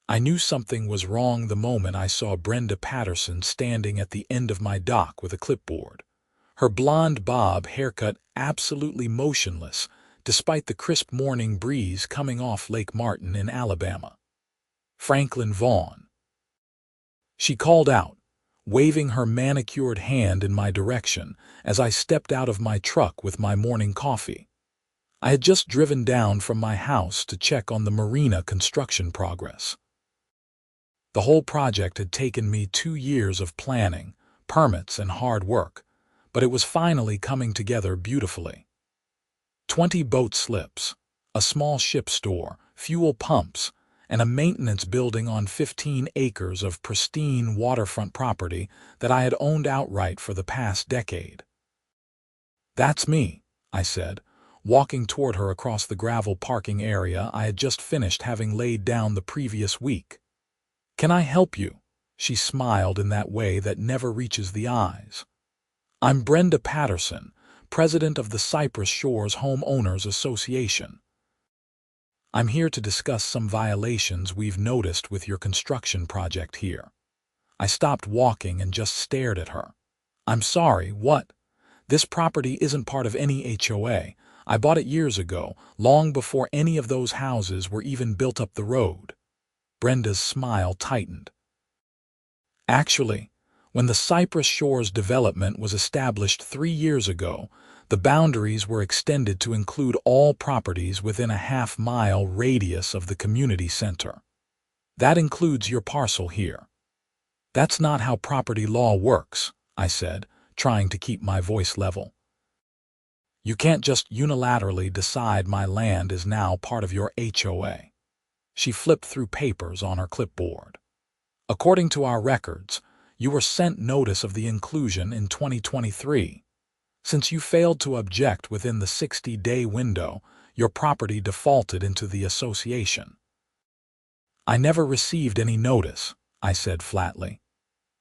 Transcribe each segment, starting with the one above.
I knew something was wrong the moment I saw Brenda Patterson standing at the end of my dock with a clipboard, her blonde bob haircut absolutely motionless despite the crisp morning breeze coming off Lake Martin in Alabama. "Franklin Vaughn," she called out, waving her manicured hand in my direction as I stepped out of my truck with my morning coffee. I had just driven down from my house to check on the Marina construction progress. The whole project had taken me 2 years of planning, permits, and hard work, but it was finally coming together beautifully. 20 boat slips, a small ship store, fuel pumps, and a maintenance building on 15 acres of pristine waterfront property that I had owned outright for the past decade. "That's me," I said, walking toward her across the gravel parking area I had just finished having laid down the previous week. "Can I help you?" She smiled in that way that never reaches the eyes. "I'm Brenda Patterson, president of the Cypress Shores Homeowners Association. I'm here to discuss some violations we've noticed with your construction project here." I stopped walking and just stared at her. "I'm sorry, what?" "This property isn't part of any HOA. I bought it years ago, long before any of those houses were even built up the road." Brenda's smile tightened. "Actually, when the Cypress Shores development was established 3 years ago, the boundaries were extended to include all properties within a half-mile radius of the community center. That includes your parcel here." "That's not how property law works," I said, trying to keep my voice level. "You can't just unilaterally decide my land is now part of your HOA." She flipped through papers on her clipboard. "According to our records, you were sent notice of the inclusion in 2023. Since you failed to object within the 60-day window, your property defaulted into the association." "I never received any notice," I said flatly.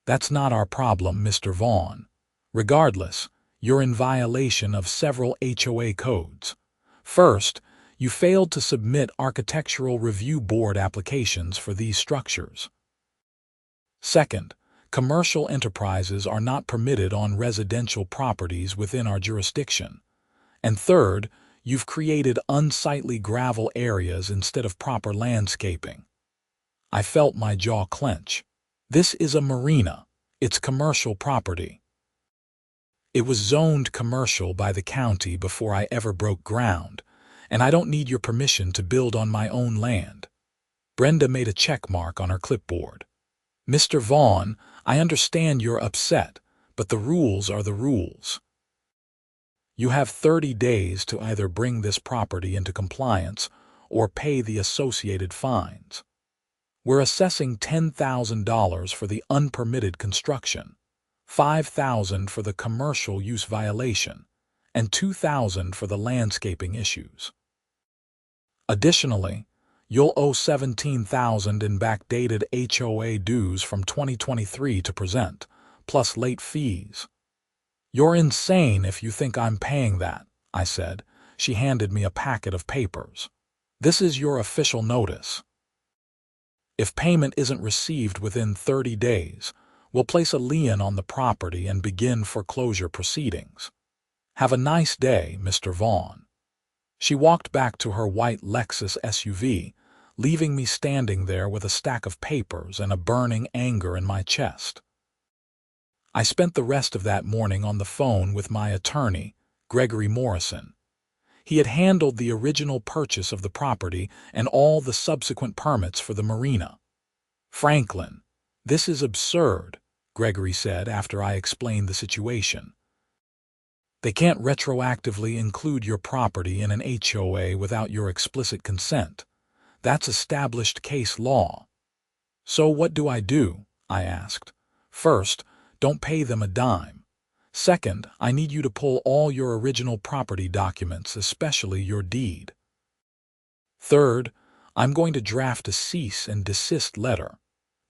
"That's not our problem, Mr. Vaughn. Regardless, you're in violation of several HOA codes. First, you failed to submit Architectural Review Board applications for these structures. Second, commercial enterprises are not permitted on residential properties within our jurisdiction. And third, you've created unsightly gravel areas instead of proper landscaping." I felt my jaw clench. This is a marina. It's commercial property. It was zoned commercial by the county before I ever broke ground, and I don't need your permission to build on my own land. Brenda made a check mark on her clipboard. "Mr. Vaughn, I understand you're upset, but the rules are the rules. You have 30 days to either bring this property into compliance or pay the associated fines. We're assessing $10,000 for the unpermitted construction, $5,000 for the commercial use violation, and $2,000 for the landscaping issues. Additionally, you'll owe $17,000 in backdated HOA dues from 2023 to present, plus late fees." "You're insane if you think I'm paying that," I said. She handed me a packet of papers. "This is your official notice. If payment isn't received within 30 days, we'll place a lien on the property and begin foreclosure proceedings. Have a nice day, Mr. Vaughn." She walked back to her white Lexus SUV, leaving me standing there with a stack of papers and a burning anger in my chest. I spent the rest of that morning on the phone with my attorney, Gregory Morrison. He had handled the original purchase of the property and all the subsequent permits for the marina. "Franklin, this is absurd," Gregory said after I explained the situation. "They can't retroactively include your property in an HOA without your explicit consent. That's established case law." "So what do I do?" I asked. "First, don't pay them a dime. Second, I need you to pull all your original property documents, especially your deed. Third, I'm going to draft a cease and desist letter.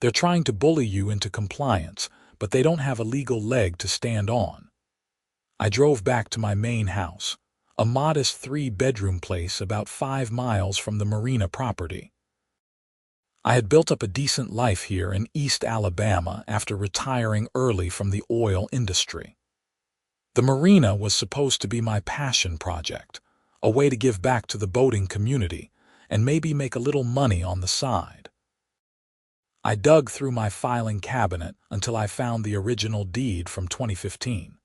They're trying to bully you into compliance, but they don't have a legal leg to stand on." I drove back to my main house, a modest 3-bedroom place about 5 miles from the marina property. I had built up a decent life here in East Alabama after retiring early from the oil industry. The Marina was supposed to be my passion project, a way to give back to the boating community and maybe make a little money on the side. I dug through my filing cabinet until I found the original deed from 2015.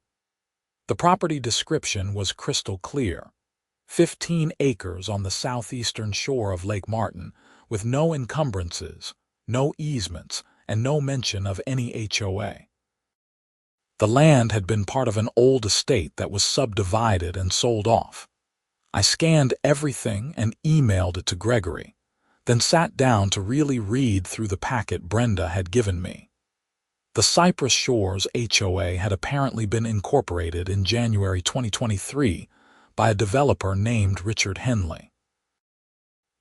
The property description was crystal clear: 15 acres on the southeastern shore of Lake Martin, with no encumbrances, no easements, and no mention of any HOA. The land had been part of an old estate that was subdivided and sold off. I scanned everything and emailed it to Gregory, then sat down to really read through the packet Brenda had given me. The Cypress Shores HOA had apparently been incorporated in January 2023 by a developer named Richard Henley.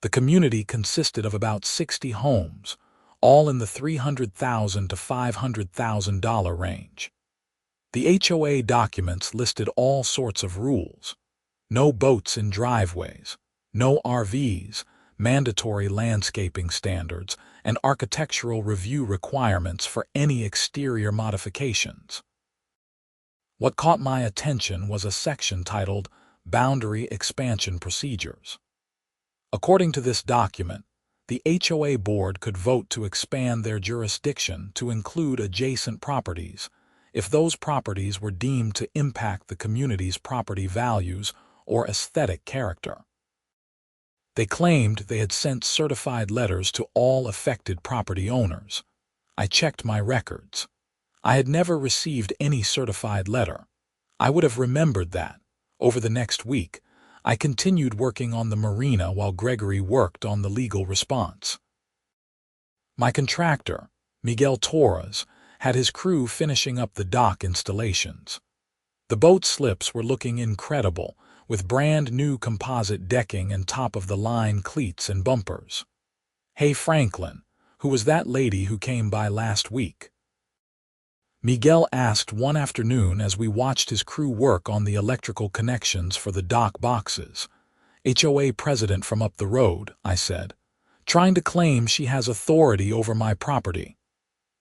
The community consisted of about 60 homes, all in the $300,000 to $500,000 range. The HOA documents listed all sorts of rules: no boats in driveways, no RVs, mandatory landscaping standards, and architectural review requirements for any exterior modifications. What caught my attention was a section titled Boundary Expansion Procedures. According to this document, the HOA board could vote to expand their jurisdiction to include adjacent properties if those properties were deemed to impact the community's property values or aesthetic character. They claimed they had sent certified letters to all affected property owners. I checked my records. I had never received any certified letter. I would have remembered that. Over the next week, I continued working on the Marina while Gregory worked on the legal response. My contractor, Miguel Torres, had his crew finishing up the dock installations. The boat slips were looking incredible, with brand new composite decking and top-of-the-line cleats and bumpers. "Hey Franklin, who was that lady who came by last week?" Miguel asked one afternoon as we watched his crew work on the electrical connections for the dock boxes. "HOA president from up the road," I said, "trying to claim she has authority over my property."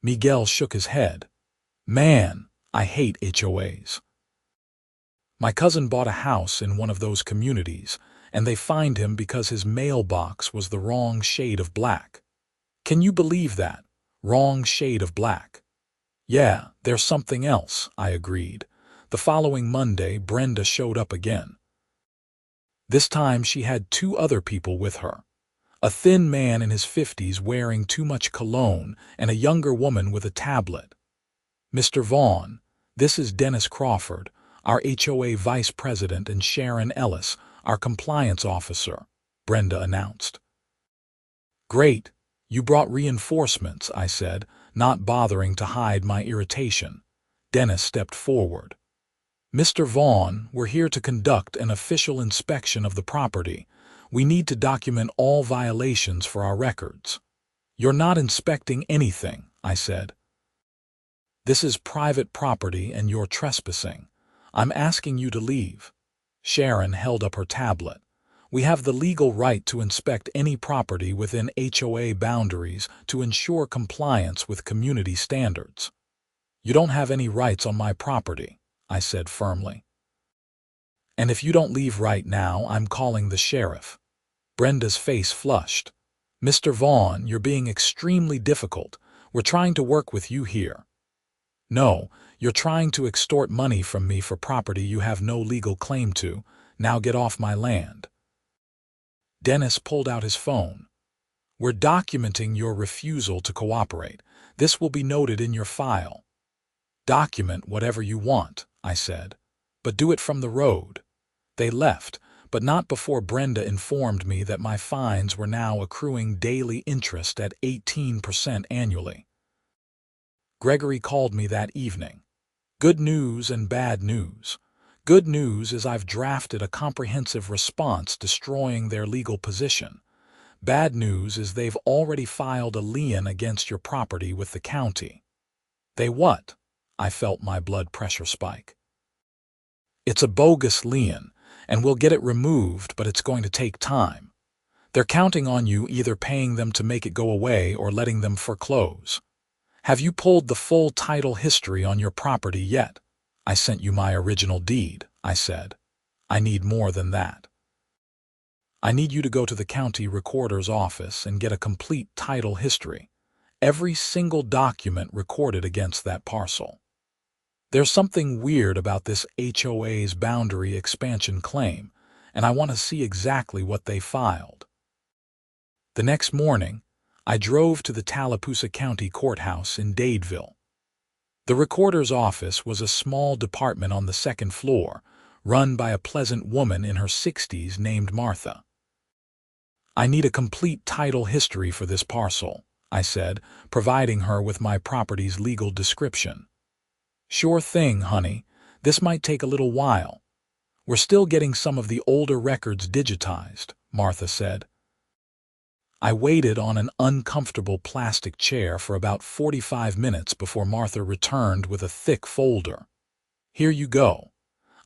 Miguel shook his head. "Man, I hate HOAs. My cousin bought a house in one of those communities, and they fined him because his mailbox was the wrong shade of black. Can you believe that? Wrong shade of black." "Yeah, there's something else," I agreed. The following Monday, Brenda showed up again. This time she had 2 other people with her: a thin man in his 50s wearing too much cologne and a younger woman with a tablet. "Mr. Vaughn, this is Dennis Crawford, our HOA vice president, and Sharon Ellis, our compliance officer," Brenda announced. "Great, you brought reinforcements," I said, not bothering to hide my irritation. Dennis stepped forward. "Mr. Vaughn, we're here to conduct an official inspection of the property. We need to document all violations for our records." "You're not inspecting anything," I said. "This is private property and you're trespassing. I'm asking you to leave." Sharon held up her tablet. "We have the legal right to inspect any property within HOA boundaries to ensure compliance with community standards." "You don't have any rights on my property," I said firmly. "And if you don't leave right now, I'm calling the sheriff." Brenda's face flushed. "Mr. Vaughn, you're being extremely difficult. We're trying to work with you here." "No, you're trying to extort money from me for property you have no legal claim to. Now get off my land." Dennis pulled out his phone. "We're documenting your refusal to cooperate. This will be noted in your file." "Document whatever you want," I said, "but do it from the road." They left, but not before Brenda informed me that my fines were now accruing daily interest at 18% annually. Gregory called me that evening. Good news and bad news. Good news is I've drafted a comprehensive response destroying their legal position. Bad news is they've already filed a lien against your property with the county. "They what?" I felt my blood pressure spike. "It's a bogus lien, and we'll get it removed, but it's going to take time. They're counting on you either paying them to make it go away or letting them foreclose. Have you pulled the full title history on your property yet? I sent you my original deed, I said. I need more than that. I need you to go to the county recorder's office and get a complete title history, every single document recorded against that parcel. There's something weird about this HOA's boundary expansion claim, and I want to see exactly what they filed. The next morning, I drove to the Tallapoosa County Courthouse in Dadeville. The recorder's office was a small department on the second floor, run by a pleasant woman in her 60s named Martha. I need a complete title history for this parcel, I said, providing her with my property's legal description. Sure thing, honey. This might take a little while. We're still getting some of the older records digitized, Martha said. I waited on an uncomfortable plastic chair for about 45 minutes before Martha returned with a thick folder. Here you go.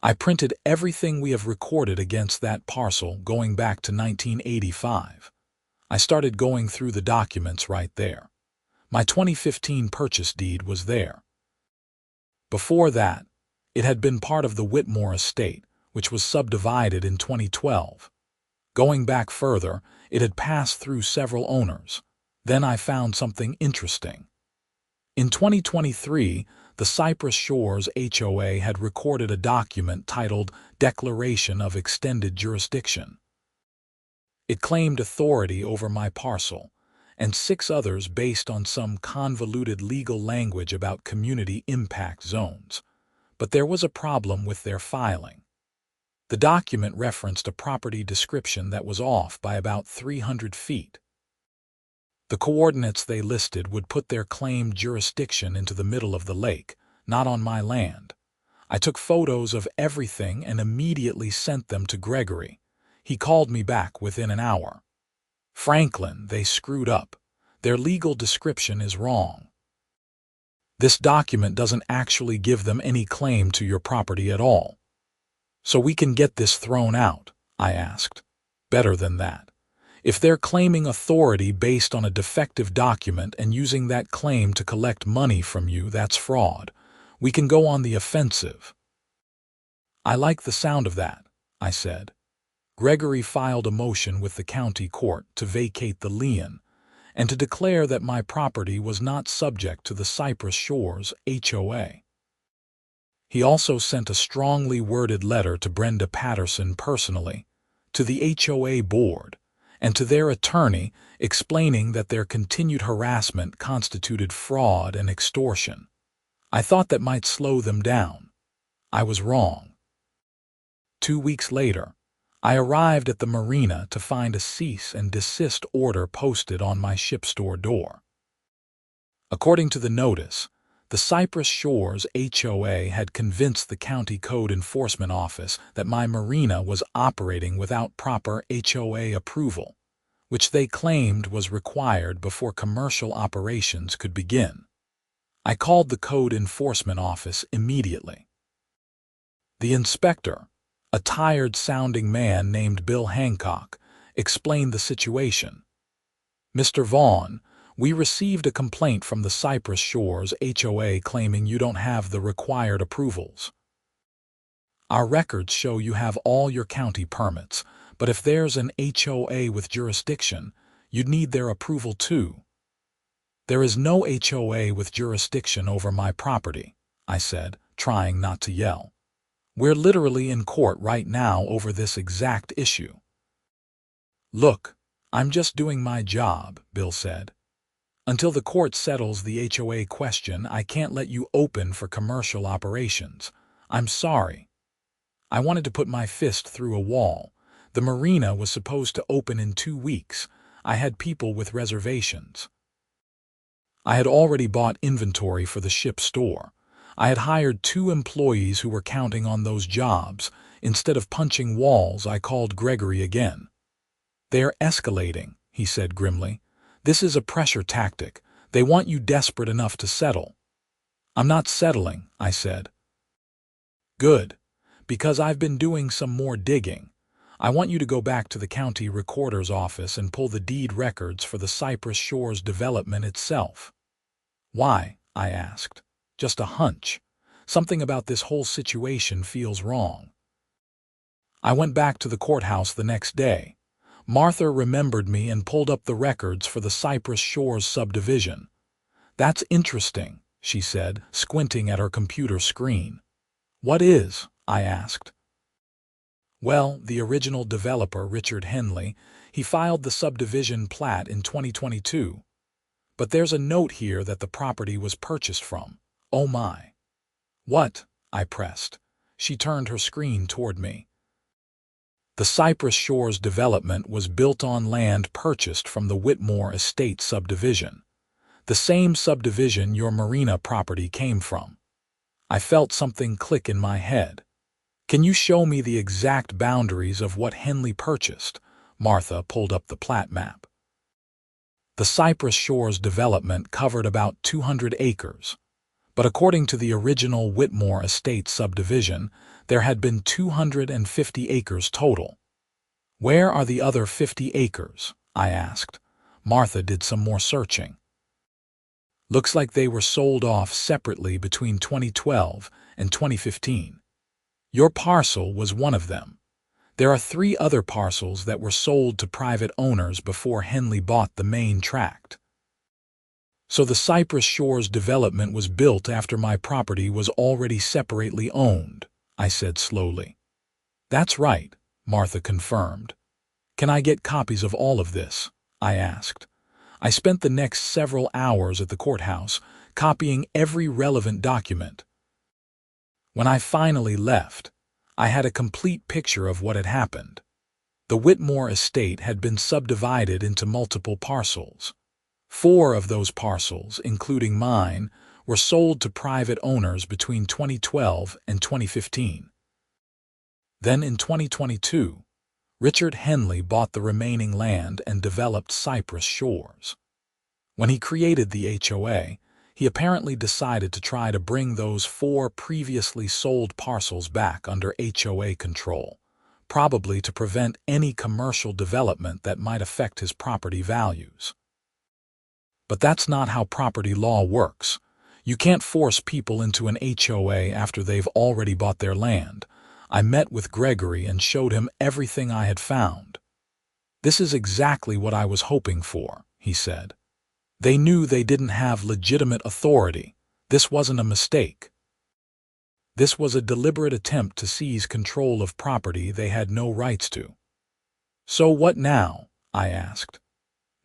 I printed everything we have recorded against that parcel going back to 1985. I started going through the documents right there. My 2015 purchase deed was there. Before that, it had been part of the Whitmore estate, which was subdivided in 2012. Going back further, it had passed through several owners. Then I found something interesting. In 2023, the Cypress Shores HOA had recorded a document titled Declaration of Extended Jurisdiction. It claimed authority over my parcel, and 6 others based on some convoluted legal language about community impact zones. But there was a problem with their filing. The document referenced a property description that was off by about 300 feet. The coordinates they listed would put their claimed jurisdiction into the middle of the lake, not on my land. I took photos of everything and immediately sent them to Gregory. He called me back within an hour. Franklin, they screwed up. Their legal description is wrong. This document doesn't actually give them any claim to your property at all. So we can get this thrown out, I asked. Better than that. If they're claiming authority based on a defective document and using that claim to collect money from you, that's fraud. We can go on the offensive. I like the sound of that, I said. Gregory filed a motion with the county court to vacate the lien and to declare that my property was not subject to the Cypress Shores HOA. He also sent a strongly worded letter to Brenda Patterson personally, to the HOA board, and to their attorney explaining that their continued harassment constituted fraud and extortion. I thought that might slow them down. I was wrong. 2 weeks later, I arrived at the Marina to find a cease and desist order posted on my ship store door. According to the notice, the Cypress Shores HOA had convinced the County Code Enforcement Office that my marina was operating without proper HOA approval, which they claimed was required before commercial operations could begin. I called the Code Enforcement Office immediately. The inspector, a tired-sounding man named Bill Hancock, explained the situation. Mr. Vaughn, we received a complaint from the Cypress Shores HOA claiming you don't have the required approvals. Our records show you have all your county permits, but if there's an HOA with jurisdiction, you'd need their approval too. There is no HOA with jurisdiction over my property, I said, trying not to yell. We're literally in court right now over this exact issue. Look, I'm just doing my job, Bill said. Until the court settles the HOA question, I can't let you open for commercial operations. I'm sorry. I wanted to put my fist through a wall. The marina was supposed to open in 2 weeks. I had people with reservations. I had already bought inventory for the ship store. I had hired 2 employees who were counting on those jobs. Instead of punching walls, I called Gregory again. They're escalating, he said grimly. This is a pressure tactic. They want you desperate enough to settle. I'm not settling, I said. Good, because I've been doing some more digging. I want you to go back to the county recorder's office and pull the deed records for the Cypress Shores development itself." "Why?" I asked. "Just a hunch. Something about this whole situation feels wrong." I went back to the courthouse the next day. Martha remembered me and pulled up the records for the Cypress Shores subdivision. "That's interesting," she said, squinting at her computer screen. "What is?" I asked. "Well, the original developer, Richard Henley, he filed the subdivision plat in 2022. But there's a note here that the property was purchased from." "Oh my." "What?" I pressed. She turned her screen toward me. "The Cypress Shores development was built on land purchased from the Whitmore Estate subdivision. The same subdivision your Marina property came from." I felt something click in my head. "Can you show me the exact boundaries of what Henley purchased?" Martha pulled up the plat map. The Cypress Shores development covered about 200 acres. But according to the original Whitmore Estate subdivision, there had been 250 acres total. "Where are the other 50 acres?" I asked. Martha did some more searching. "Looks like they were sold off separately between 2012 and 2015. Your parcel was one of them. There are 3 other parcels that were sold to private owners before Henley bought the main tract. So the Cypress Shores development was built after my property was already separately owned," I said slowly. "That's right," Martha confirmed. "Can I get copies of all of this?" I asked. I spent the next several hours at the courthouse, copying every relevant document. When I finally left, I had a complete picture of what had happened. The Whitmore estate had been subdivided into multiple parcels. 4 of those parcels, including mine, were sold to private owners between 2012 and 2015. Then in 2022, Richard Henley bought the remaining land and developed Cypress Shores. When he created the HOA, he apparently decided to try to bring those 4 previously sold parcels back under HOA control, probably to prevent any commercial development that might affect his property values. But that's not how property law works. You can't force people into an HOA after they've already bought their land. I met with Gregory and showed him everything I had found. "This is exactly what I was hoping for," he said. "They knew they didn't have legitimate authority. This wasn't a mistake. This was a deliberate attempt to seize control of property they had no rights to." "So what now?" I asked.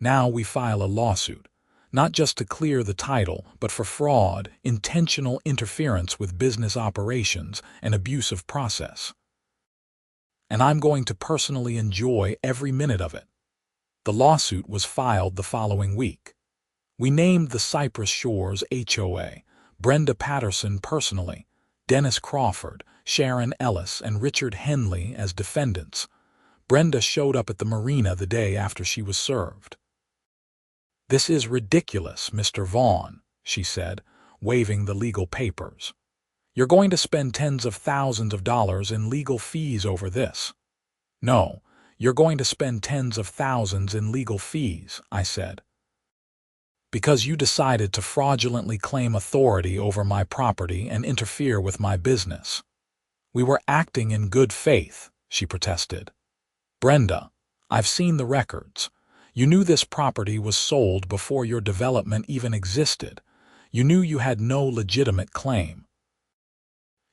"Now we file a lawsuit, not just to clear the title, but for fraud, intentional interference with business operations, and abuse of process. And I'm going to personally enjoy every minute of it." The lawsuit was filed the following week. We named the Cypress Shores HOA, Brenda Patterson personally, Dennis Crawford, Sharon Ellis, and Richard Henley as defendants. Brenda showed up at the Marina the day after she was served. "This is ridiculous, Mr. Vaughn," she said, waving the legal papers. "You're going to spend tens of thousands of dollars in legal fees over this." "No, you're going to spend tens of thousands in legal fees," I said. "Because you decided to fraudulently claim authority over my property and interfere with my business." "We were acting in good faith," she protested. "Brenda, I've seen the records. You knew this property was sold before your development even existed. You knew you had no legitimate claim.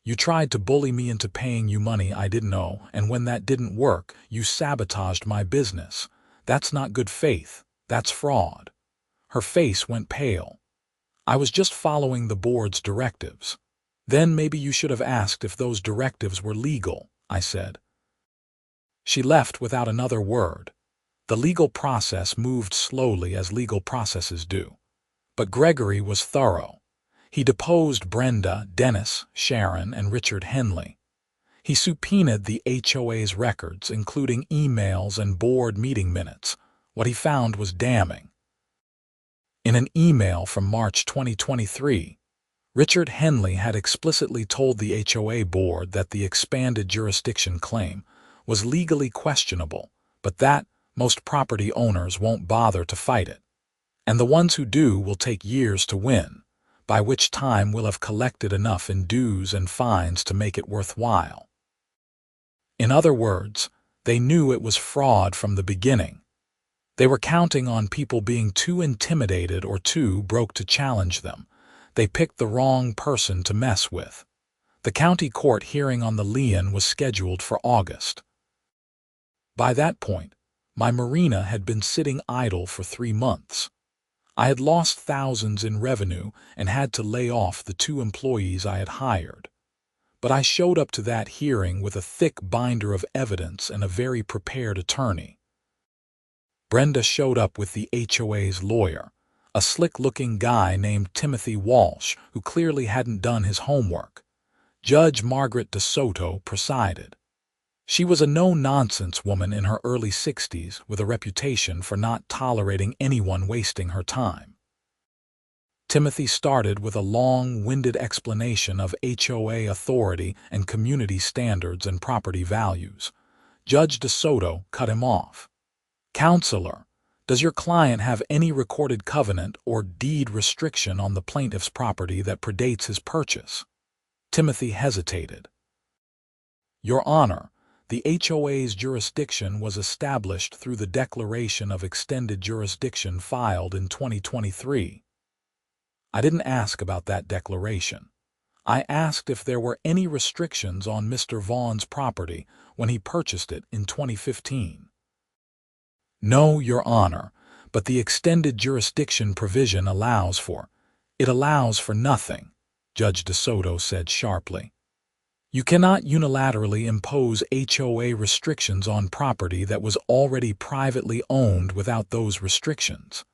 You tried to bully me into paying you money I didn't owe, and when that didn't work, you sabotaged my business. That's not good faith. That's fraud." Her face went pale. "I was just following the board's directives." "Then maybe you should have asked if those directives were legal," I said. She left without another word. The legal process moved slowly as legal processes do. But Gregory was thorough. He deposed Brenda, Dennis, Sharon, and Richard Henley. He subpoenaed the HOA's records, including emails and board meeting minutes. What he found was damning. In an email from March 2023, Richard Henley had explicitly told the HOA board that the expanded jurisdiction claim was legally questionable, but that most property owners won't bother to fight it. And the ones who do will take years to win, by which time we'll have collected enough in dues and fines to make it worthwhile. In other words, they knew it was fraud from the beginning. They were counting on people being too intimidated or too broke to challenge them. They picked the wrong person to mess with. The county court hearing on the lien was scheduled for August. By that point, my Marina had been sitting idle for 3 months. I had lost thousands in revenue and had to lay off the 2 employees I had hired. But I showed up to that hearing with a thick binder of evidence and a very prepared attorney. Brenda showed up with the HOA's lawyer, a slick-looking guy named Timothy Walsh who clearly hadn't done his homework. Judge Margaret DeSoto presided. She was a no-nonsense woman in her early 60s with a reputation for not tolerating anyone wasting her time. Timothy started with a long-winded explanation of HOA authority and community standards and property values. Judge DeSoto cut him off. "Counselor, does your client have any recorded covenant or deed restriction on the plaintiff's property that predates his purchase?" Timothy hesitated. "Your Honor, the HOA's jurisdiction was established through the Declaration of Extended Jurisdiction filed in 2023. I didn't ask about that declaration. I asked if there were any restrictions on Mr. Vaughn's property when he purchased it in 2015. No, Your Honor, but the extended jurisdiction provision allows for nothing, Judge DeSoto said sharply. You cannot unilaterally impose HOA restrictions on property that was already privately owned without those restrictions.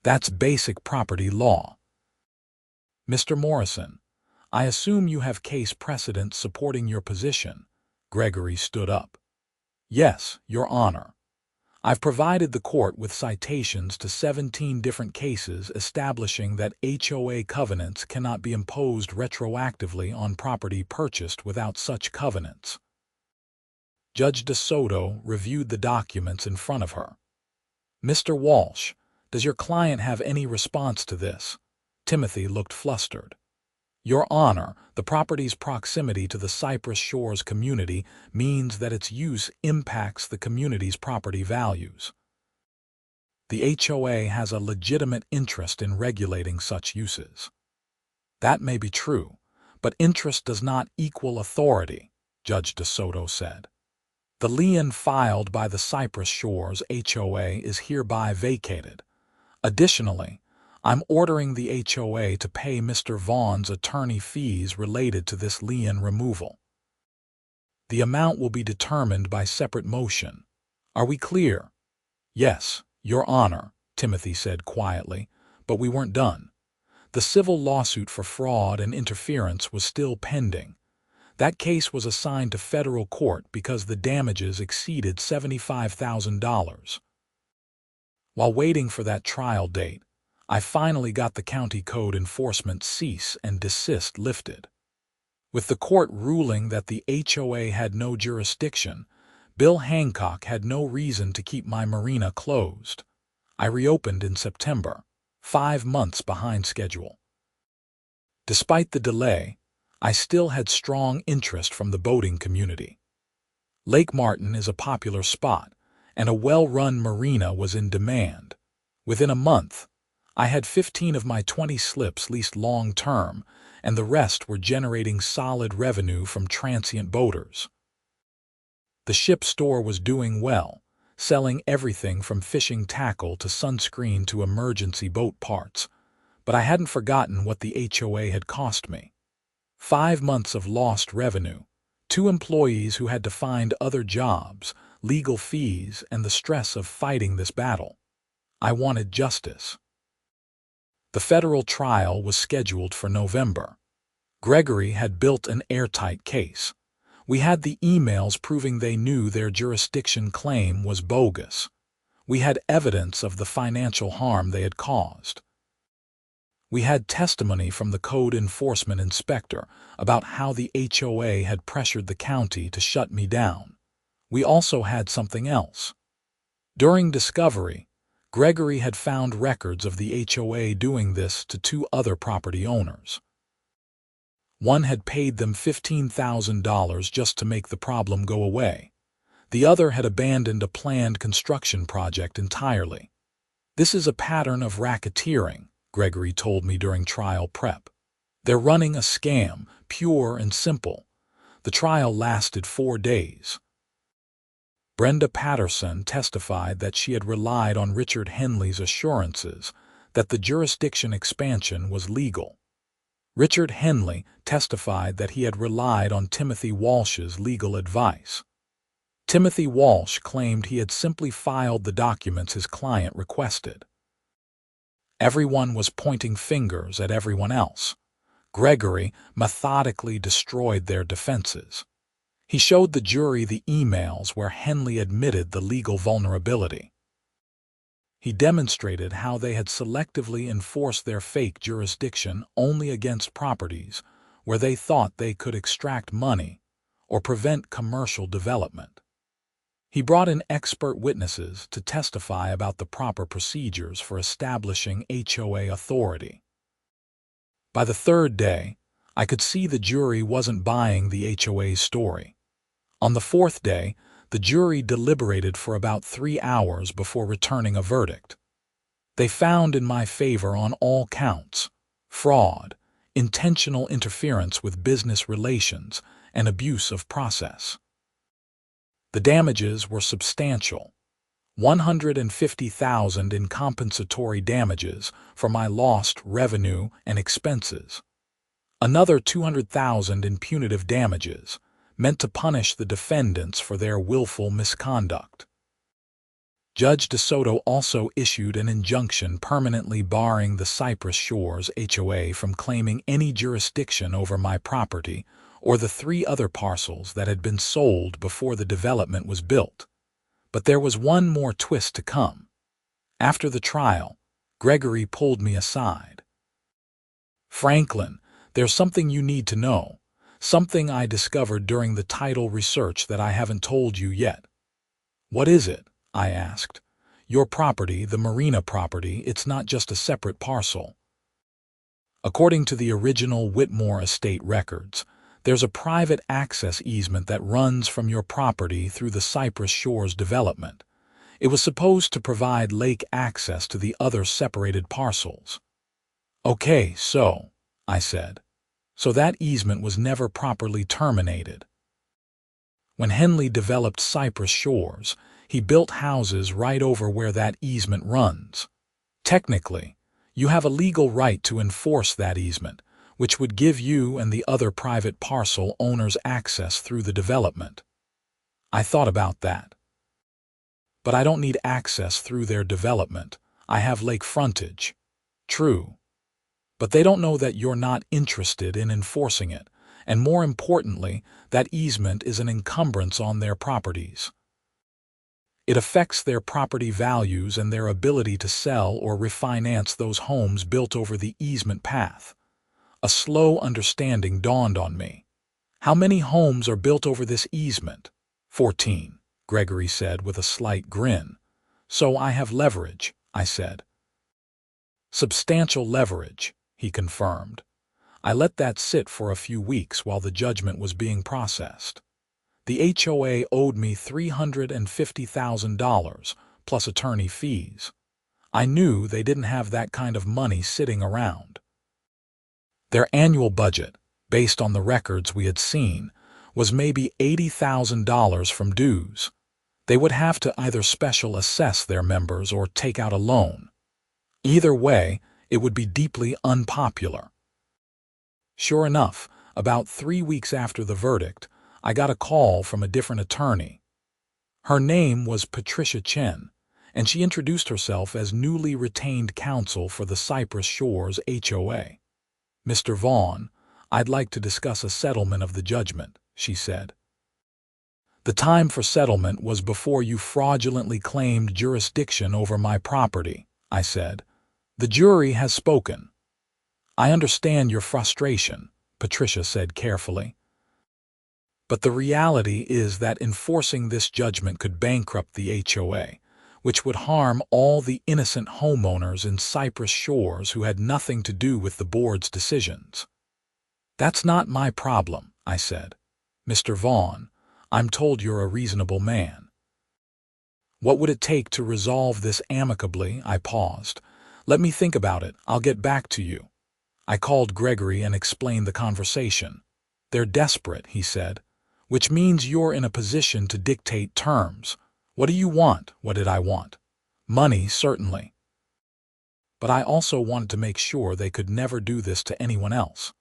That's basic property law. Mr. Morrison, I assume you have case precedent supporting your position." Gregory stood up. "Yes, Your Honor. I've provided the court with citations to 17 different cases establishing that HOA covenants cannot be imposed retroactively on property purchased without such covenants." Judge DeSoto reviewed the documents in front of her. "Mr. Walsh, does your client have any response to this?" Timothy looked flustered. "Your Honor, the property's proximity to the Cypress Shores community means that its use impacts the community's property values. The HOA has a legitimate interest in regulating such uses." "That may be true, but interest does not equal authority," Judge DeSoto said. "The lien filed by the Cypress Shores HOA is hereby vacated. Additionally, I'm ordering the HOA to pay Mr. Vaughn's attorney fees related to this lien removal. The amount will be determined by separate motion. Are we clear?" "Yes, Your Honor," Timothy said quietly, "but we weren't done. The civil lawsuit for fraud and interference was still pending. That case was assigned to federal court because the damages exceeded $75,000. While waiting for that trial date, I finally got the county code enforcement cease and desist lifted. With the court ruling that the HOA had no jurisdiction, Bill Hancock had no reason to keep my marina closed. I reopened in September, 5 months behind schedule. Despite the delay, I still had strong interest from the boating community. Lake Martin is a popular spot, and a well-run marina was in demand. Within a month, I had 15 of my 20 slips leased long-term, and the rest were generating solid revenue from transient boaters. The ship store was doing well, selling everything from fishing tackle to sunscreen to emergency boat parts, but I hadn't forgotten what the HOA had cost me. 5 months of lost revenue, 2 employees who had to find other jobs, legal fees, and the stress of fighting this battle. I wanted justice. The federal trial was scheduled for November. Gregory had built an airtight case. We had the emails proving they knew their jurisdiction claim was bogus. We had evidence of the financial harm they had caused. We had testimony from the code enforcement inspector about how the HOA had pressured the county to shut me down. We also had something else. During discovery, Gregory had found records of the HOA doing this to two other property owners. One had paid them $15,000 just to make the problem go away. The other had abandoned a planned construction project entirely. This is a pattern of racketeering, Gregory told me during trial prep. They're running a scam, pure and simple. The trial lasted 4 days. Brenda Patterson testified that she had relied on Richard Henley's assurances that the jurisdiction expansion was legal. Richard Henley testified that he had relied on Timothy Walsh's legal advice. Timothy Walsh claimed he had simply filed the documents his client requested. Everyone was pointing fingers at everyone else. Gregory methodically destroyed their defenses. He showed the jury the emails where Henley admitted the legal vulnerability. He demonstrated how they had selectively enforced their fake jurisdiction only against properties where they thought they could extract money or prevent commercial development. He brought in expert witnesses to testify about the proper procedures for establishing HOA authority. By the third day, I could see the jury wasn't buying the HOA's story. On the fourth day, the jury deliberated for about 3 hours before returning a verdict. They found in my favor on all counts: fraud, intentional interference with business relations, and abuse of process. The damages were substantial: $150,000 in compensatory damages for my lost revenue and expenses. Another $200,000 in punitive damages, meant to punish the defendants for their willful misconduct. Judge DeSoto also issued an injunction permanently barring the Cypress Shores HOA from claiming any jurisdiction over my property or the 3 other parcels that had been sold before the development was built. But there was one more twist to come. After the trial, Gregory pulled me aside. "Franklin, there's something you need to know. Something I discovered during the title research that I haven't told you yet." "What is it?" I asked. "Your property, the Marina property, it's not just a separate parcel. According to the original Whitmore estate records, there's a private access easement that runs from your property through the Cypress Shores development. It was supposed to provide lake access to the other separated parcels." "Okay, so," I said. "So that easement was never properly terminated." When Henley developed Cypress Shores, he built houses right over where that easement runs. Technically, you have a legal right to enforce that easement, which would give you and the other private parcel owners access through the development. I thought about that. "But I don't need access through their development. I have lake frontage." "True. But they don't know that you're not interested in enforcing it, and more importantly, that easement is an encumbrance on their properties. It affects their property values and their ability to sell or refinance those homes built over the easement path." A slow understanding dawned on me. "How many homes are built over this easement?" 14, Gregory said with a slight grin. "So I have leverage," I said. "Substantial leverage," he confirmed. I let that sit for a few weeks while the judgment was being processed. The HOA owed me $350,000 plus attorney fees. I knew they didn't have that kind of money sitting around. Their annual budget, based on the records we had seen, was maybe $80,000 from dues. They would have to either special assess their members or take out a loan. Either way, it would be deeply unpopular. Sure enough, about 3 weeks after the verdict, I got a call from a different attorney. Her name was Patricia Chen, and she introduced herself as newly retained counsel for the Cypress Shores HOA. "Mr. Vaughn, I'd like to discuss a settlement of the judgment," she said. "The time for settlement was before you fraudulently claimed jurisdiction over my property," I said. "The jury has spoken." "I understand your frustration," Patricia said carefully. But the reality is that enforcing this judgment could bankrupt the HOA, which would harm all the innocent homeowners in Cypress Shores who had nothing to do with the board's decisions. "That's not my problem," I said. "Mr. Vaughn, I'm told you're a reasonable man. What would it take to resolve this amicably?" I paused. "Let me think about it. I'll get back to you." I called Gregory and explained the conversation. "They're desperate," he said, "which means you're in a position to dictate terms. What do you want?" What did I want? Money, certainly. But I also wanted to make sure they could never do this to anyone else.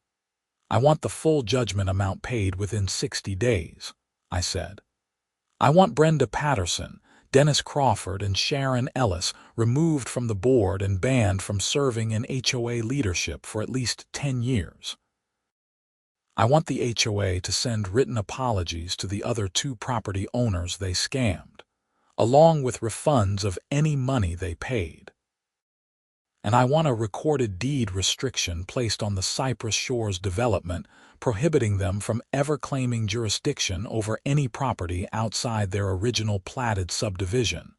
"I want the full judgment amount paid within 60 days, I said. "I want Brenda Patterson, Dennis Crawford, and Sharon Ellis removed from the board and banned from serving in HOA leadership for at least 10 years. I want the HOA to send written apologies to the other 2 property owners they scammed, along with refunds of any money they paid. And I want a recorded deed restriction placed on the Cypress Shores development, prohibiting them from ever claiming jurisdiction over any property outside their original platted subdivision."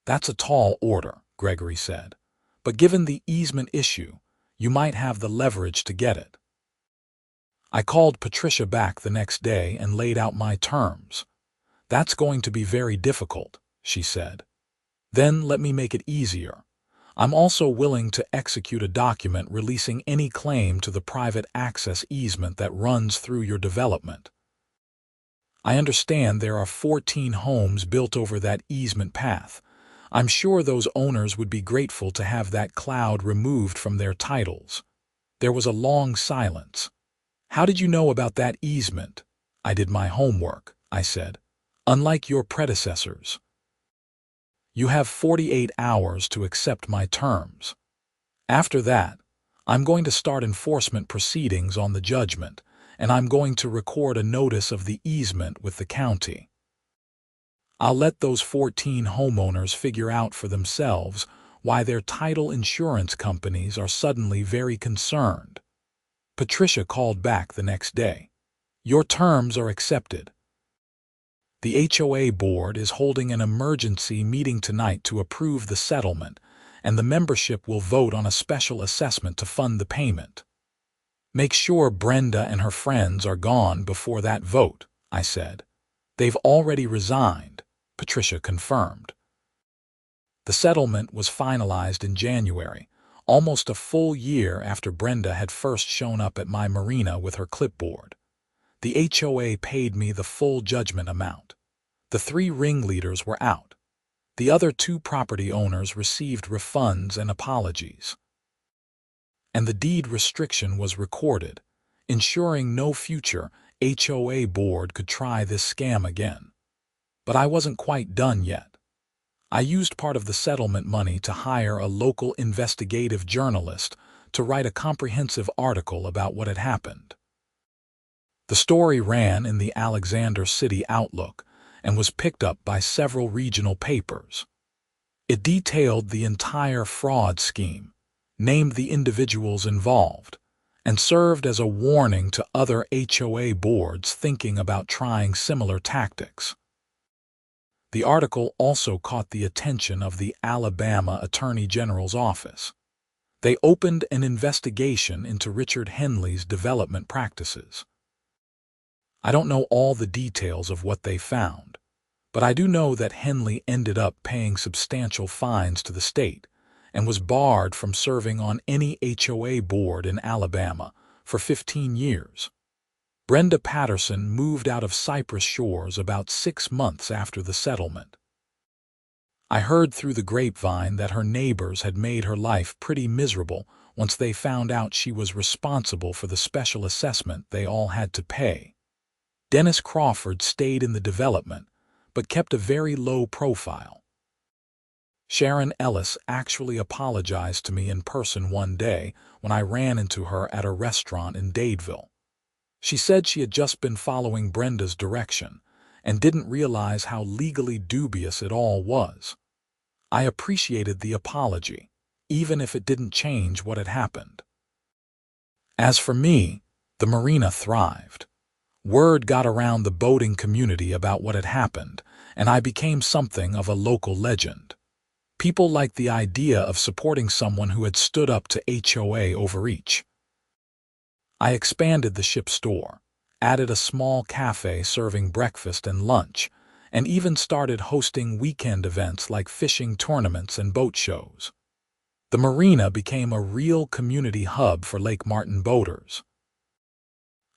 "That's a tall order," Gregory said, "but given the easement issue, you might have the leverage to get it." I called Patricia back the next day and laid out my terms. "That's going to be very difficult," she said. "Then let me make it easier. I'm also willing to execute a document releasing any claim to the private access easement that runs through your development. I understand there are 14 homes built over that easement path. I'm sure those owners would be grateful to have that cloud removed from their titles." There was a long silence. "How did you know about that easement?" "I did my homework," I said. "Unlike your predecessors. You have 48 hours to accept my terms. After that, I'm going to start enforcement proceedings on the judgment, and I'm going to record a notice of the easement with the county. I'll let those 14 homeowners figure out for themselves why their title insurance companies are suddenly very concerned." Patricia called back the next day. "Your terms are accepted. The HOA board is holding an emergency meeting tonight to approve the settlement, and the membership will vote on a special assessment to fund the payment. Make sure Brenda and her friends are gone before that vote," I said. "They've already resigned," Patricia confirmed. The settlement was finalized in January, almost a full year after Brenda had first shown up at my Marina with her clipboard. The HOA paid me the full judgment amount. The 3 ringleaders were out. The other 2 property owners received refunds and apologies. And the deed restriction was recorded, ensuring no future HOA board could try this scam again. But I wasn't quite done yet. I used part of the settlement money to hire a local investigative journalist to write a comprehensive article about what had happened. The story ran in the Alexander City Outlook and was picked up by several regional papers. It detailed the entire fraud scheme, named the individuals involved, and served as a warning to other HOA boards thinking about trying similar tactics. The article also caught the attention of the Alabama Attorney General's office. They opened an investigation into Richard Henley's development practices. I don't know all the details of what they found, but I do know that Henley ended up paying substantial fines to the state and was barred from serving on any HOA board in Alabama for 15 years. Brenda Patterson moved out of Cypress Shores about 6 months after the settlement. I heard through the grapevine that her neighbors had made her life pretty miserable once they found out she was responsible for the special assessment they all had to pay. Dennis Crawford stayed in the development, but kept a very low profile. Sharon Ellis actually apologized to me in person one day when I ran into her at a restaurant in Dadeville. She said she had just been following Brenda's direction and didn't realize how legally dubious it all was. I appreciated the apology, even if it didn't change what had happened. As for me, the Marina thrived. Word got around the boating community about what had happened, and I became something of a local legend. People liked the idea of supporting someone who had stood up to HOA overreach. I expanded the ship store, added a small cafe serving breakfast and lunch, and even started hosting weekend events like fishing tournaments and boat shows. The Marina became a real community hub for Lake Martin boaters.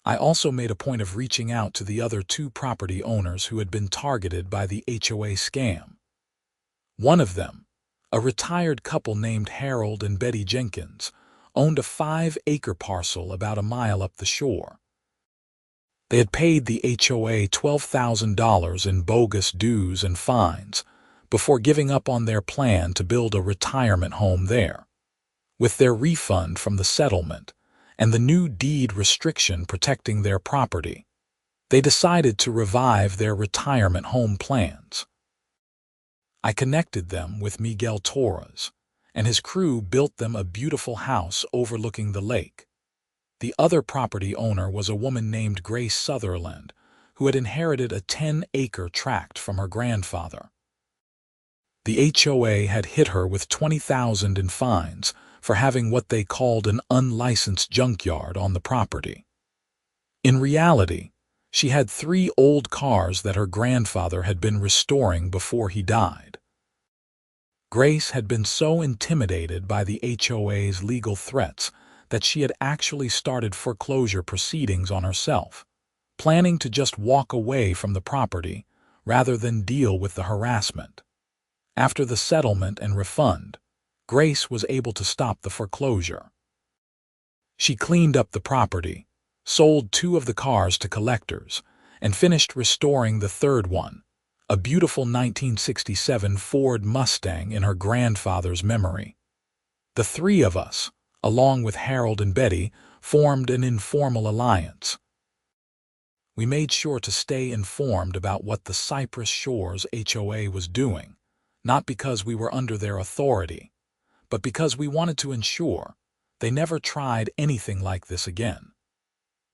I also made a point of reaching out to the other two property owners who had been targeted by the HOA scam. One of them, a retired couple named Harold and Betty Jenkins, owned a 5-acre parcel about a mile up the shore. They had paid the HOA $12,000 in bogus dues and fines before giving up on their plan to build a retirement home there. With their refund from the settlement and the new deed restriction protecting their property, they decided to revive their retirement home plans. I connected them with Miguel Torres, and his crew built them a beautiful house overlooking the lake. The other property owner was a woman named Grace Sutherland, who had inherited a 10-acre tract from her grandfather. The HOA had hit her with $20,000 in fines for having what they called an unlicensed junkyard on the property. In reality, she had 3 old cars that her grandfather had been restoring before he died. Grace had been so intimidated by the HOA's legal threats that she had actually started foreclosure proceedings on herself, planning to just walk away from the property rather than deal with the harassment. After the settlement and refund, Grace was able to stop the foreclosure. She cleaned up the property, sold 2 of the cars to collectors, and finished restoring the third one, a beautiful 1967 Ford Mustang in her grandfather's memory. The 3 of us, along with Harold and Betty, formed an informal alliance. We made sure to stay informed about what the Cypress Shores HOA was doing, not because we were under their authority, but because we wanted to ensure they never tried anything like this again.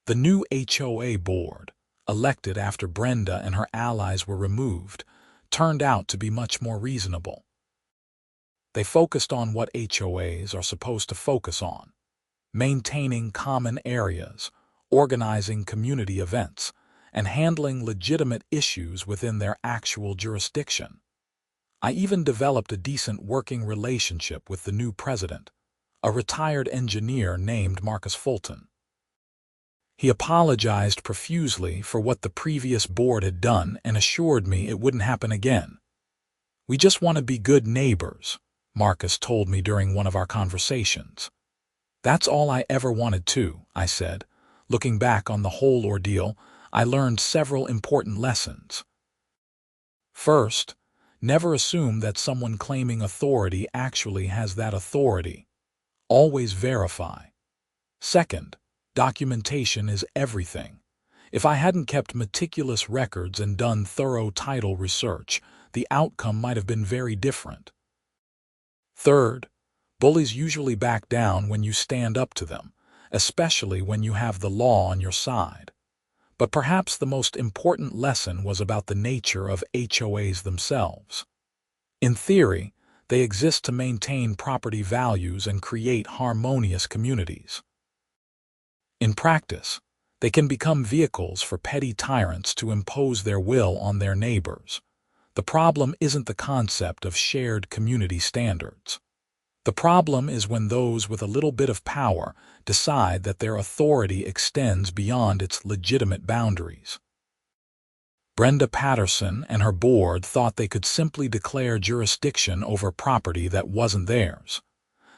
The new HOA board, elected after Brenda and her allies were removed, turned out to be much more reasonable. They focused on what HOAs are supposed to focus on: maintaining common areas, organizing community events, and handling legitimate issues within their actual jurisdiction. I even developed a decent working relationship with the new president, a retired engineer named Marcus Fulton. He apologized profusely for what the previous board had done and assured me it wouldn't happen again. "We just want to be good neighbors," Marcus told me during one of our conversations. "That's all I ever wanted to," I said. Looking back on the whole ordeal, I learned several important lessons. First, never assume that someone claiming authority actually has that authority. Always verify. Second, documentation is everything. If I hadn't kept meticulous records and done thorough title research, the outcome might have been very different. Third, bullies usually back down when you stand up to them, especially when you have the law on your side. But perhaps the most important lesson was about the nature of HOAs themselves. In theory, they exist to maintain property values and create harmonious communities. In practice, they can become vehicles for petty tyrants to impose their will on their neighbors. The problem isn't the concept of shared community standards. The problem is when those with a little bit of power decide that their authority extends beyond its legitimate boundaries. Brenda Patterson and her board thought they could simply declare jurisdiction over property that wasn't theirs.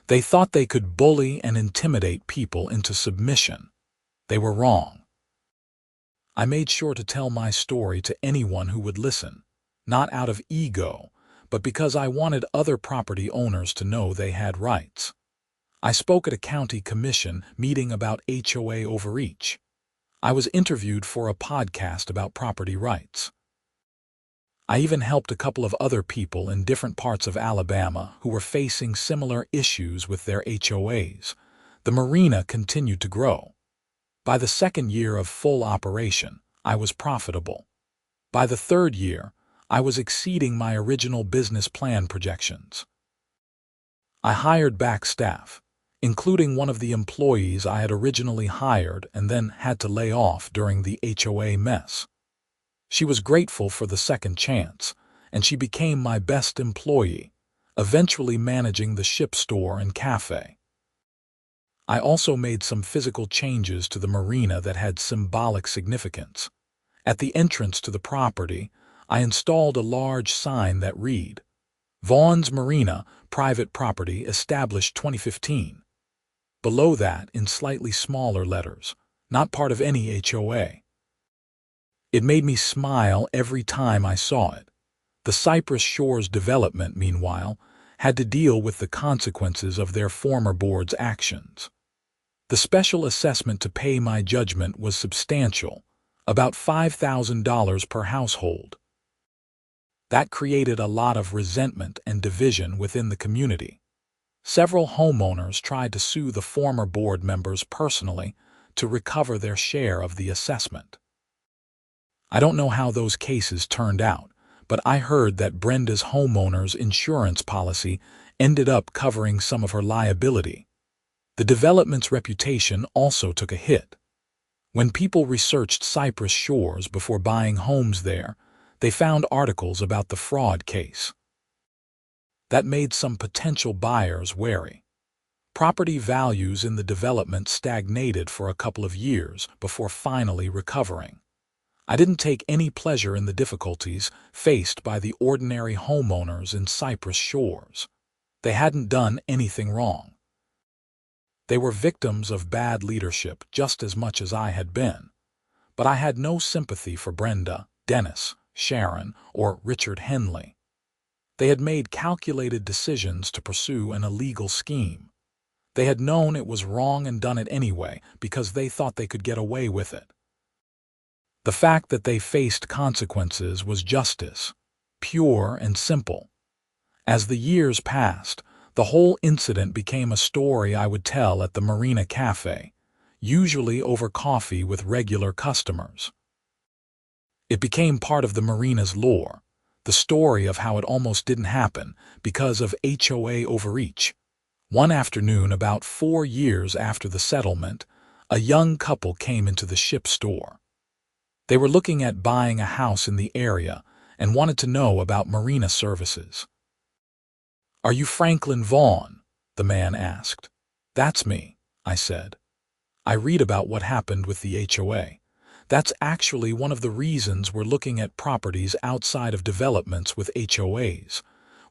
They thought they could bully and intimidate people into submission. They were wrong. I made sure to tell my story to anyone who would listen, not out of ego, but because I wanted other property owners to know they had rights. I spoke at a county commission meeting about HOA overreach. I was interviewed for a podcast about property rights. I even helped a couple of other people in different parts of Alabama who were facing similar issues with their HOAs. The Marina continued to grow. By the second year of full operation, I was profitable. By the third year, I was exceeding my original business plan projections. I hired back staff, including one of the employees I had originally hired and then had to lay off during the HOA mess. She was grateful for the second chance, and she became my best employee, eventually managing the ship store and cafe. I also made some physical changes to the marina that had symbolic significance. At the entrance to the property, I installed a large sign that read, Vaughn's Marina, private property, established 2015. Below that, in slightly smaller letters, not part of any HOA. It made me smile every time I saw it. The Cypress Shores development, meanwhile, had to deal with the consequences of their former board's actions. The special assessment to pay my judgment was substantial, about $5,000 per household. That created a lot of resentment and division within the community. Several homeowners tried to sue the former board members personally to recover their share of the assessment. I don't know how those cases turned out, but I heard that Brenda's homeowner's insurance policy ended up covering some of her liability. The development's reputation also took a hit. When people researched Cypress Shores before buying homes there, they found articles about the fraud case. That made some potential buyers wary. Property values in the development stagnated for a couple of years before finally recovering. I didn't take any pleasure in the difficulties faced by the ordinary homeowners in Cypress Shores. They hadn't done anything wrong. They were victims of bad leadership just as much as I had been. But I had no sympathy for Brenda, Dennis, Sharon, or Richard Henley. They had made calculated decisions to pursue an illegal scheme. They had known it was wrong and done it anyway because they thought they could get away with it. The fact that they faced consequences was justice, pure and simple. As the years passed, the whole incident became a story I would tell at the Marina Cafe, usually over coffee with regular customers. It became part of the Marina's lore, the story of how it almost didn't happen because of HOA overreach. One afternoon, about 4 years after the settlement, a young couple came into the ship store. They were looking at buying a house in the area and wanted to know about marina services. "Are you Franklin Vaughn?" the man asked. "That's me," I said. "I read about what happened with the HOA. That's actually one of the reasons we're looking at properties outside of developments with HOAs.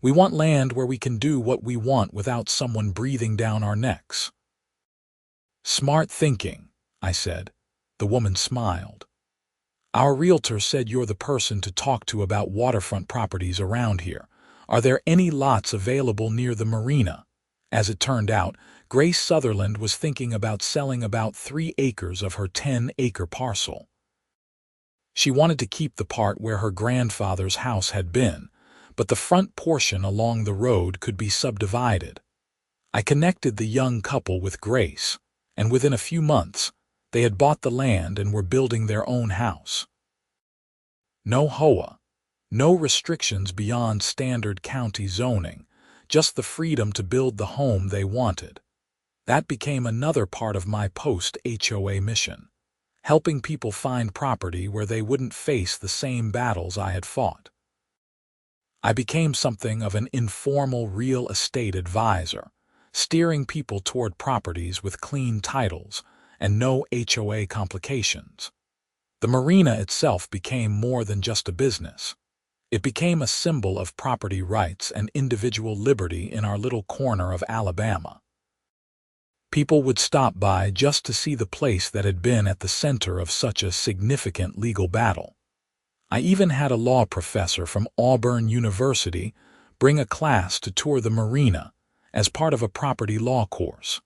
We want land where we can do what we want without someone breathing down our necks." "Smart thinking," I said. The woman smiled. "Our realtor said you're the person to talk to about waterfront properties around here. Are there any lots available near the marina?" As it turned out, Grace Sutherland was thinking about selling about 3 acres of her 10-acre parcel. She wanted to keep the part where her grandfather's house had been, but the front portion along the road could be subdivided. I connected the young couple with Grace, and within a few months, they had bought the land and were building their own house. No HOA, no restrictions beyond standard county zoning, just the freedom to build the home they wanted. That became another part of my post-HOA mission, helping people find property where they wouldn't face the same battles I had fought. I became something of an informal real estate advisor, steering people toward properties with clean titles and no HOA complications. The marina itself became more than just a business. It became a symbol of property rights and individual liberty in our little corner of Alabama. People would stop by just to see the place that had been at the center of such a significant legal battle. I even had a law professor from Auburn University bring a class to tour the marina as part of a property law course.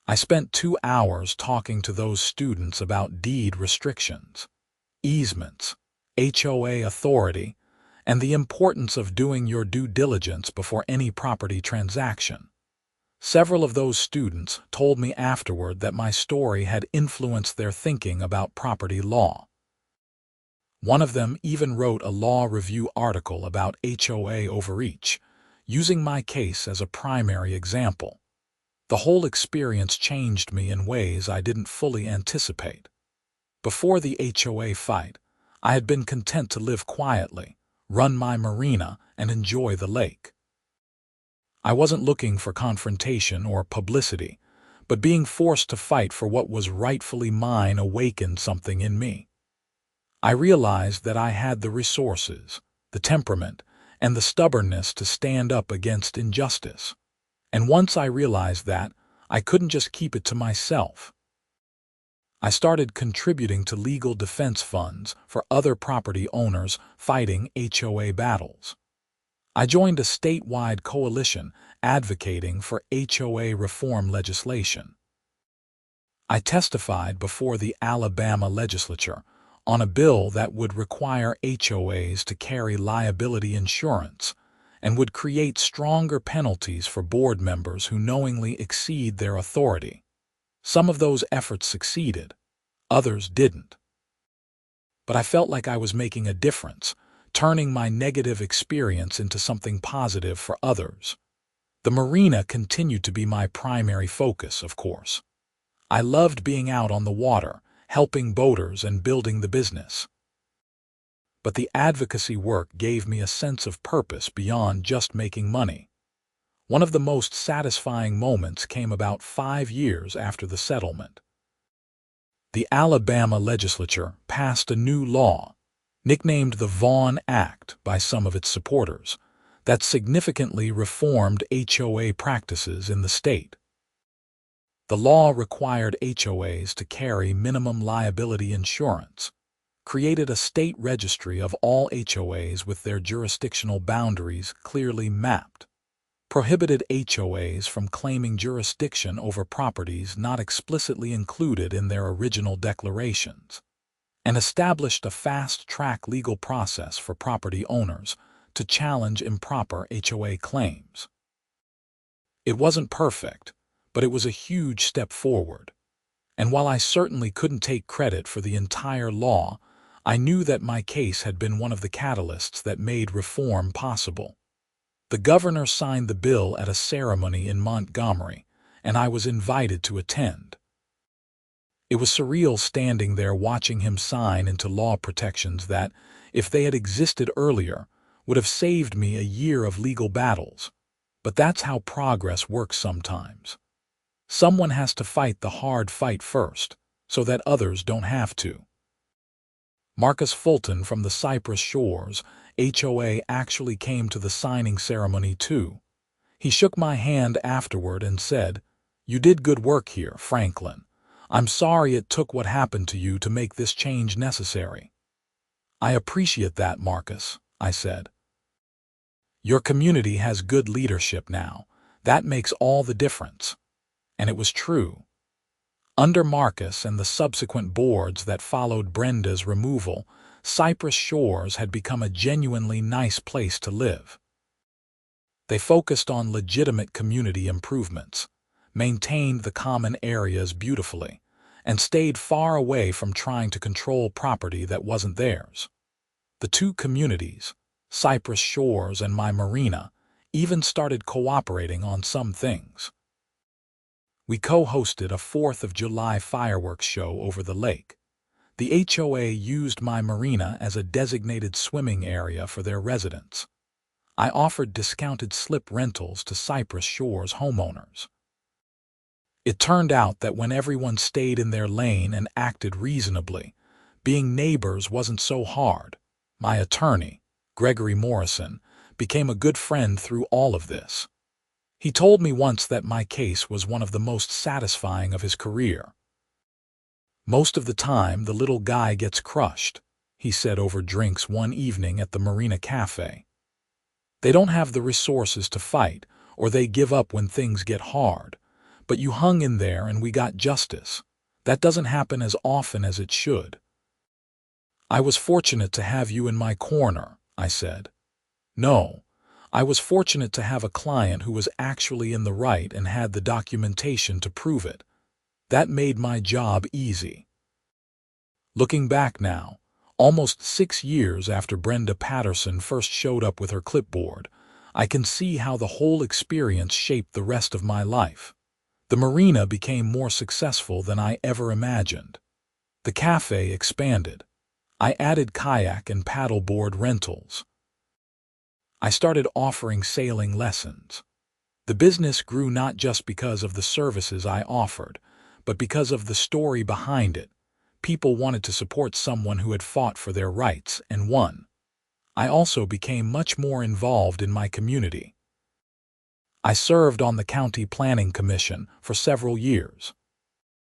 I spent 2 hours talking to those students about deed restrictions, easements, HOA authority, and the importance of doing your due diligence before any property transaction. Several of those students told me afterward that my story had influenced their thinking about property law. One of them even wrote a law review article about HOA overreach, using my case as a primary example. The whole experience changed me in ways I didn't fully anticipate. Before the HOA fight, I had been content to live quietly, run my marina, and enjoy the lake. I wasn't looking for confrontation or publicity, but being forced to fight for what was rightfully mine awakened something in me. I realized that I had the resources, the temperament, and the stubbornness to stand up against injustice. And once I realized that, I couldn't just keep it to myself. I started contributing to legal defense funds for other property owners fighting HOA battles. I joined a statewide coalition advocating for HOA reform legislation. I testified before the Alabama legislature on a bill that would require HOAs to carry liability insurance and would create stronger penalties for board members who knowingly exceed their authority. Some of those efforts succeeded, others didn't. But I felt like I was making a difference, turning my negative experience into something positive for others. The marina continued to be my primary focus, of course. I loved being out on the water, helping boaters and building the business. But the advocacy work gave me a sense of purpose beyond just making money. One of the most satisfying moments came about 5 years after the settlement. The Alabama legislature passed a new law, nicknamed the Vaughn Act by some of its supporters, that significantly reformed HOA practices in the state. The law required HOAs to carry minimum liability insurance, created a state registry of all HOAs with their jurisdictional boundaries clearly mapped, prohibited HOAs from claiming jurisdiction over properties not explicitly included in their original declarations, and established a fast-track legal process for property owners to challenge improper HOA claims. It wasn't perfect, but it was a huge step forward. And while I certainly couldn't take credit for the entire law, I knew that my case had been one of the catalysts that made reform possible. The governor signed the bill at a ceremony in Montgomery, and I was invited to attend. It was surreal standing there watching him sign into law protections that, if they had existed earlier, would have saved me a year of legal battles. But that's how progress works sometimes. Someone has to fight the hard fight first, so that others don't have to. Marcus Fulton from the Cypress Shores HOA actually came to the signing ceremony too. He shook my hand afterward and said, "You did good work here, Franklin. I'm sorry it took what happened to you to make this change necessary." "I appreciate that, Marcus," I said. "Your community has good leadership now. That makes all the difference." And it was true. Under Marcus and the subsequent boards that followed Brenda's removal, Cypress Shores had become a genuinely nice place to live. They focused on legitimate community improvements, maintained the common areas beautifully, and stayed far away from trying to control property that wasn't theirs. The two communities, Cypress Shores and my marina, even started cooperating on some things. We co-hosted a 4th of July fireworks show over the lake. The HOA used my marina as a designated swimming area for their residents. I offered discounted slip rentals to Cypress Shores homeowners. It turned out that when everyone stayed in their lane and acted reasonably, being neighbors wasn't so hard. My attorney, Gregory Morrison, became a good friend through all of this. He told me once that my case was one of the most satisfying of his career. "Most of the time, the little guy gets crushed," he said over drinks one evening at the Marina Cafe. "They don't have the resources to fight, or they give up when things get hard. But you hung in there and we got justice. That doesn't happen as often as it should." "I was fortunate to have you in my corner," I said. "No. I was fortunate to have a client who was actually in the right and had the documentation to prove it. That made my job easy." Looking back now, Almost 6 years after Brenda Patterson first showed up with her clipboard, I can see how the whole experience shaped the rest of my life. The Marina became more successful than I ever imagined. The cafe expanded. I added kayak and paddleboard rentals. I started offering sailing lessons. The business grew not just because of the services I offered, but because of the story behind it. People wanted to support someone who had fought for their rights and won. I also became much more involved in my community. I served on the County Planning Commission for several years.